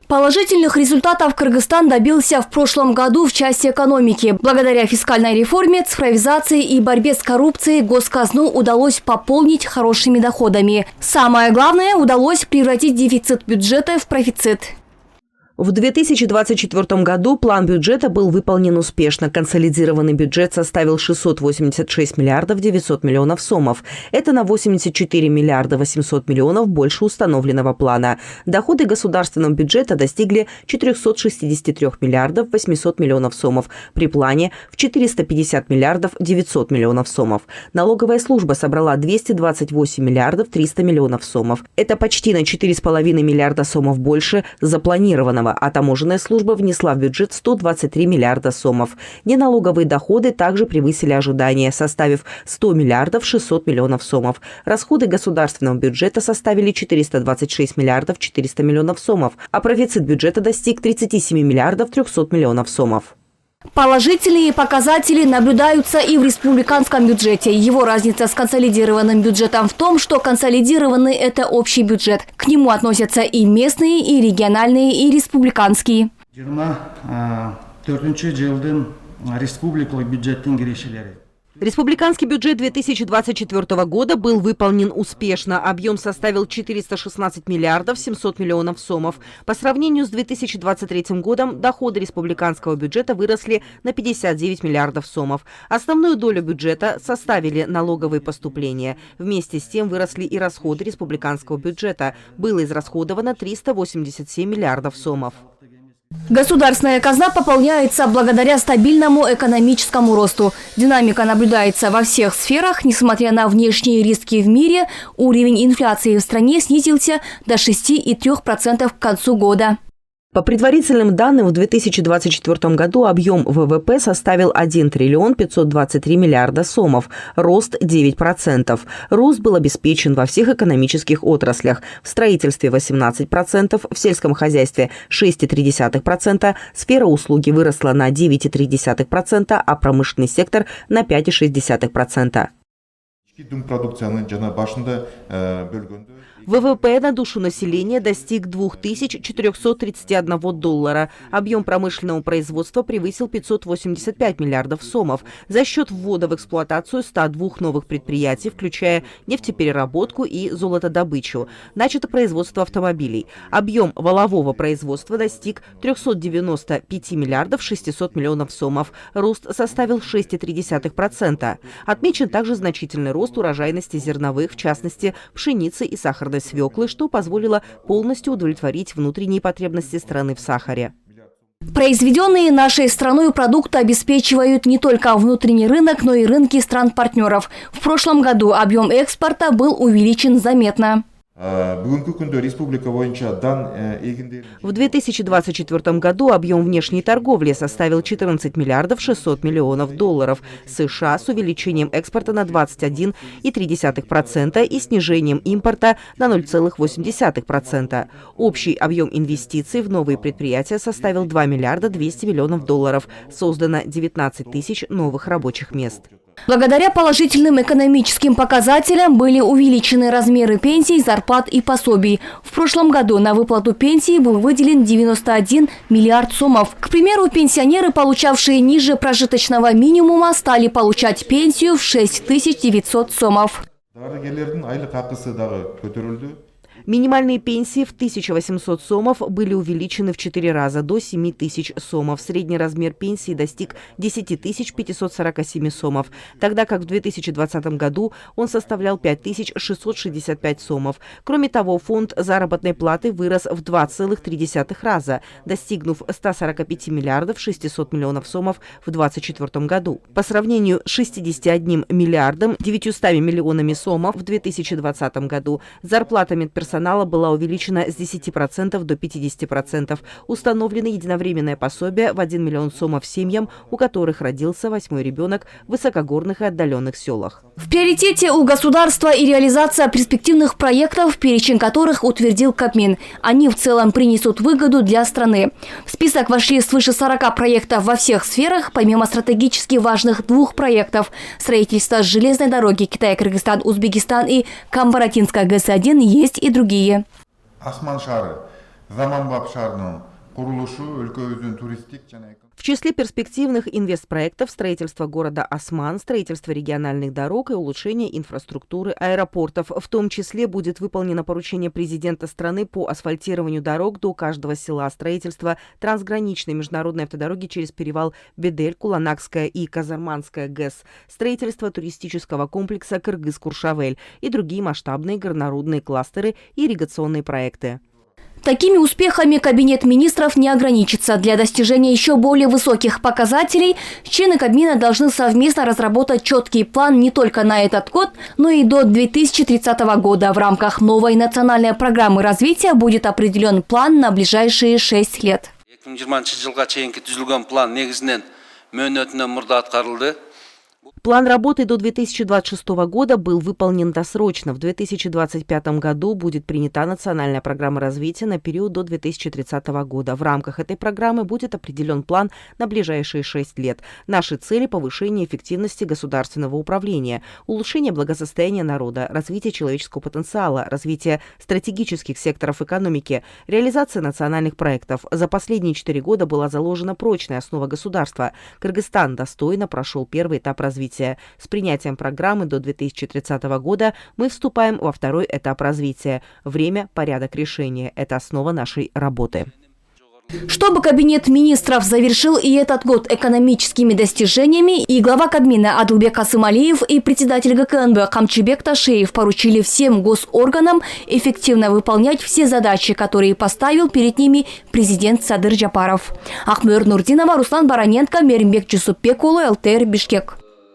Положительных результатов Кыргызстан добился в прошлом году в части экономики. Благодаря фискальной реформе, цифровизации и борьбе с коррупцией госказну удалось пополнить хорошими доходами. Самое главное, удалось превратить дефицит бюджета в профицит. В 2024 году план бюджета был выполнен успешно. Консолидированный бюджет составил 686 миллиардов 900 миллионов сомов. Это на 84 миллиарда 800 миллионов больше установленного плана. Доходы государственного бюджета достигли 463 миллиардов 800 миллионов сомов. При плане в 450 миллиардов 900 миллионов сомов. Налоговая служба собрала 228 миллиардов 300 миллионов сомов. Это почти на 4,5 миллиарда сомов больше запланированного. А таможенная служба внесла в бюджет 123 миллиарда сомов. Неналоговые доходы также превысили ожидания, составив 100 миллиардов 600 миллионов сомов. Расходы государственного бюджета составили 426 миллиардов 400 миллионов сомов, а профицит бюджета достиг 37 миллиардов 300 миллионов сомов. Положительные показатели наблюдаются и в республиканском бюджете. Его разница с консолидированным бюджетом в том, что консолидированный – это общий бюджет. К нему относятся и местные, и региональные, и республиканские. Республиканский бюджет 2024 года был выполнен успешно. Объем составил 416 миллиардов 700 миллионов сомов. По сравнению с 2023 годом доходы республиканского бюджета выросли на 59 миллиардов сомов. Основную долю бюджета составили налоговые поступления. Вместе с тем выросли и расходы республиканского бюджета. Было израсходовано 387 миллиардов сомов. Государственная казна пополняется благодаря стабильному экономическому росту. Динамика наблюдается во всех сферах. Несмотря на внешние риски в мире, уровень инфляции в стране снизился до 6,3% к концу года. По предварительным данным, в 2024 году объем ВВП составил 1 триллион 523 миллиарда сомов, рост 9%. Рост был обеспечен во всех экономических отраслях. В строительстве 18%, в сельском хозяйстве 6,3%, сфера услуги выросла на 9,3%, а промышленный сектор на 5,6%. ВВП на душу населения достиг $2431. Объем промышленного производства превысил 585 миллиардов сомов за счет ввода в эксплуатацию 102 новых предприятий, включая нефтепереработку и золотодобычу. Начато производство автомобилей. Объем валового производства достиг 395 миллиардов 600 миллионов сомов. Рост составил 6,3%. Отмечен также значительный рост урожайности зерновых, в частности, пшеницы и сахарной свеклы, что позволило полностью удовлетворить внутренние потребности страны в сахаре. Произведенные нашей страной продукты обеспечивают не только внутренний рынок, но и рынки стран-партнеров. В прошлом году объем экспорта был увеличен заметно. В 2024 году объем внешней торговли составил 14 миллиардов 600 миллионов долларов. США с увеличением экспорта на 21,3% и снижением импорта на 0,8%. Общий объем инвестиций в новые предприятия составил 2 миллиарда 200 миллионов долларов. Создано 19 тысяч новых рабочих мест. Благодаря положительным экономическим показателям были увеличены размеры пенсий, зарплат и пособий. В прошлом году на выплату пенсии был выделен 91 миллиард сомов. К примеру, пенсионеры, получавшие ниже прожиточного минимума, стали получать пенсию в 6900 сомов. Минимальные пенсии в 1800 сомов были увеличены в 4 раза до 7000 сомов. Средний размер пенсии достиг 10 547 сомов, тогда как в 2020 году он составлял 5665 сомов. Кроме того, фонд заработной платы вырос в 2,3 раза, достигнув 145 миллиардов 600 миллионов сомов в 2024 году. По сравнению с 61 миллиардом 900 миллионами сомов в 2020 году зарплата медперсонала была увеличена с 10% до 50%. Установлено единовременное пособие в 1 миллион сомов семьям, у которых родился 8-й ребенок в высокогорных и отдаленных селах. В приоритете у государства и реализация перспективных проектов, перечень которых утвердил Кабмин. Они в целом принесут выгоду для страны. В список вошли свыше 40 проектов во всех сферах, помимо стратегически важных 2 проектов – строительства железной дороги Китай-Кыргызстан-Узбекистан и Камбаратинская ГЭС-1 есть и другие. заманбап шаарынын курулушу өлкөбүздүн туристтик жана В числе перспективных инвестпроектов строительство города Осман, строительство региональных дорог и улучшение инфраструктуры аэропортов. В том числе будет выполнено поручение президента страны по асфальтированию дорог до каждого села, строительство трансграничной международной автодороги через перевал Бедель, Куланакская и Казарманская ГЭС, строительство туристического комплекса Кыргыз-Куршавель и другие масштабные горнорудные кластеры и ирригационные проекты. Такими успехами Кабинет министров не ограничится. Для достижения еще более высоких показателей члены Кабмина должны совместно разработать четкий план не только на этот год, но и до 2030 года. В рамках новой национальной программы развития будет определен план на ближайшие 6 лет. 2020 жылга чейинки түзүлгөн план негизинен мөөнөтүнөн мурда аткарылды. План работы до 2026 года был выполнен досрочно. В 2025 году будет принята национальная программа развития на период до 2030 года. В рамках этой программы будет определен план на ближайшие 6 лет. Наши цели – повышение эффективности государственного управления, улучшение благосостояния народа, развитие человеческого потенциала, развитие стратегических секторов экономики, реализация национальных проектов. За последние 4 года была заложена прочная основа государства. Кыргызстан достойно прошел первый этап развития. С принятием программы до 2030 года мы вступаем во второй этап развития. Время, порядок, решения – это основа нашей работы. Чтобы Кабинет министров завершил и этот год экономическими достижениями, и глава Кабмина Адылбек Касымалиев и председатель ГКНБ Камчыбек Ташеев поручили всем госорганам эффективно выполнять все задачи, которые поставил перед ними президент Садыр Жапаров. Ахмыр Нурдинова, Руслан Бараненко, Меримбек Джусупбек улы, ЛТР, Бишкек.